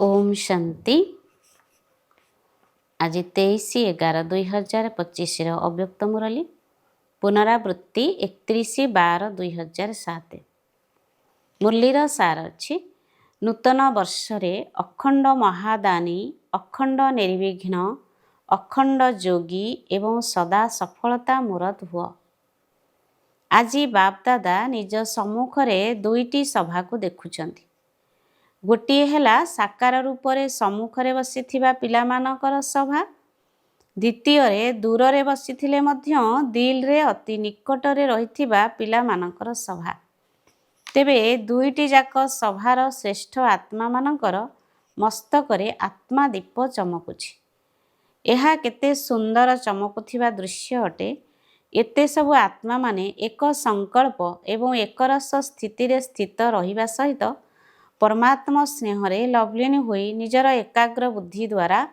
ओम शांति। आज 23/11/2025 अव्यक्त मुरली पुनरावृत्ति 31/12/2007। मुरलीर सार अच्छी नूतन वर्षरे अखंड महादानी, अखंड निर्विघ्न, अखंड जोगी एवं सदा सफलता मूरत हुआ। आज बापदादा निज सम्मुखरे दुईटी सभा को देखुछंती। गोटिए हेला साकार रूपरे सम्मुखरे बसिथिबा पिलामानकर सभा, द्वितीय दूररे बसिथिले मध्य दिलरे अति निकटरे रहिथिबा पिलामानकर सभा। तेबे दुईटी जाक सभार श्रेष्ठ आत्मा मानकर मस्तकरे आत्मा दीप चमकुछि। एहा केते सुंदर चमकुथिबा दृश्य अटे। एते सबु आत्मा माने एक संकल्प एवं एकरस स्थितिरे स्थित रहिबा सहित परमात्मा स्नेहरे लवलीन होई निजर एकाग्र बुद्धि द्वारा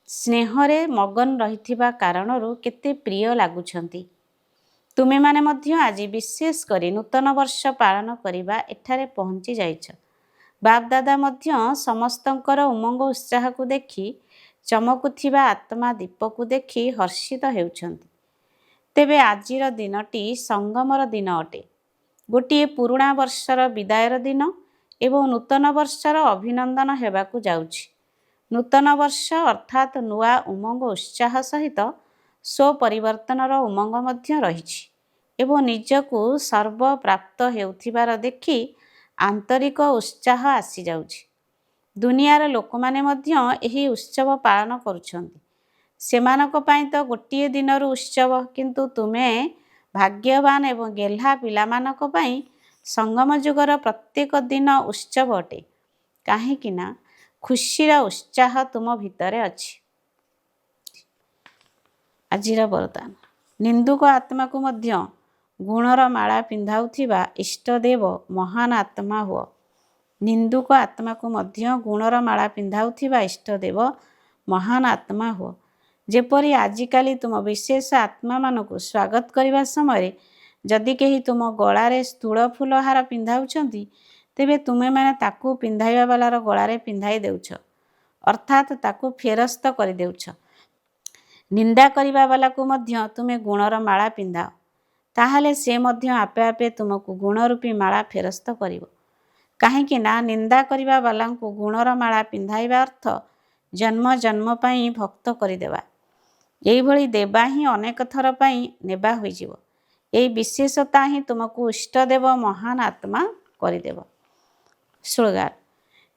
स्नेहरे मगन रहिथिबा कारणरू केते प्रिय लागुछंती। तुमे माने मध्य आज विशेष करी नूतन वर्ष पालन करिबा एठारे पहुंची जाइछ। बापदादा मध्य समस्तंकर उमंग उत्साह को देखी चमकुथिबा आत्मा दीप को देखी हर्षित हेउछंती। तेबे आजिर दिनटी संगमर दिन अटे। गोटिए पुरुणा वर्षर विदायर दिन एवं नूतन वर्षर अभिनंदन हेबाकु जाउछि। नूतन वर्ष अर्थात नुआ उमंग उत्साह सहित स्वपरिवर्तनर उमंग मध्य रहिछि एवं निजकु सर्व प्राप्त हेउथिबार देखि आंतरिक उत्साह आसी जाउछि। दुनियार लोकमाने मध्य एही उत्सव पालन करुछंती। सेमानक पई तो गोटिए दिनर उत्सव, किंतु तुमे भाग्यवान एवं गेल्हा पिलामानक पई संगम जुगर प्रत्येक दिन उत्सव अटे। काहेकि ना खुशीर उत्साह तुम भितरे अछि। आजिर वरदान निंदुक आत्मा को मध्य गुणर माला पिंधाउथिबा इष्टदेव महान आत्मा हुआ। निंदुक आत्मा को मध्य गुणर माला पिंधाउथिबा इष्टदेव महान आत्मा हुआ। जेपरि आजिकाली तुम विशेष आत्मा मानकु स्वागत करिबा समय जदि केही तुम गଳାରେ स्थूल फूल हार पिंधाउछंती, तेबे तुमे माने ताकू पिंधाइबा वालार गଳାରେ पिंधाई देउछ, अर्थात ताकू फेरस्त करि देउछ। निंदा करिबा वाला को मध्य तुमे गुणर माला पिंधाओ, ताहाले से मध्य आपे आपे तुमको गुण रूपी माला फेरस्त करिवो। काहेकि ना निंदा करिबा वालांकु गुणर माला पिंधाइबा अर्थ जन्म जन्म पई भक्त करिदेबा। एई भली देबा ही अनेक थर पई नेबा होइजिवो। एई विशेषता ही तुमको इष्टदेव महान आत्मा करिदेव। स्लोगान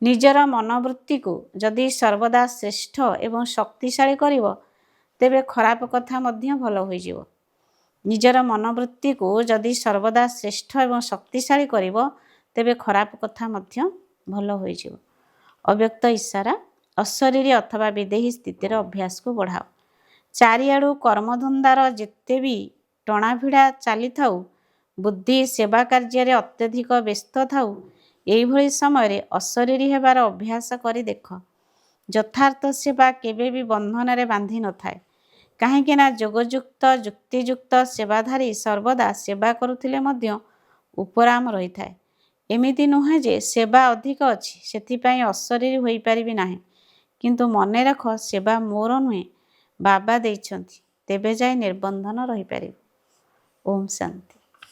निजर मनोवृत्ति को जदि सर्वदा श्रेष्ठ एवं शक्तिशाली करिवो, तेबे खराब कथा मध्य भल होइजिवो। निजर मनोवृत्ति को जदि सर्वदा श्रेष्ठ एवं शक्तिशाली करिवो, तेबे खराब कथा मध्य भल होइजिवो। अव्यक्त इशारा अशरीरी अथवा विदेही स्थितिर अभ्यास को बढ़ाओ। चारिआडू कर्मधंदार जेते भी टणाभिड़ा चली थाउ, बुद्धि सेवा कार्य अत्यधिक व्यस्त थाउ, एइभली समय अशरीरी हेबार अभ्यास करी देख। यथार्थ सेवा केबे भी बंधन रे बांधी न थाए। काहेकि ना जोगयुक्त युक्तियुक्त सेवाधारी सर्वदा सेवा करुथिले मध्य उपराम रही थाए। एमिति नुहे जे सेवा अधिक अछि सेथिपाई अशरीरी होई पारिबि नाही, किंतु मने रख सेवा मोर नुहे, बाबा देइछंती, तेबे जाय निर्बंधन रही पारिबो। ओम शांति।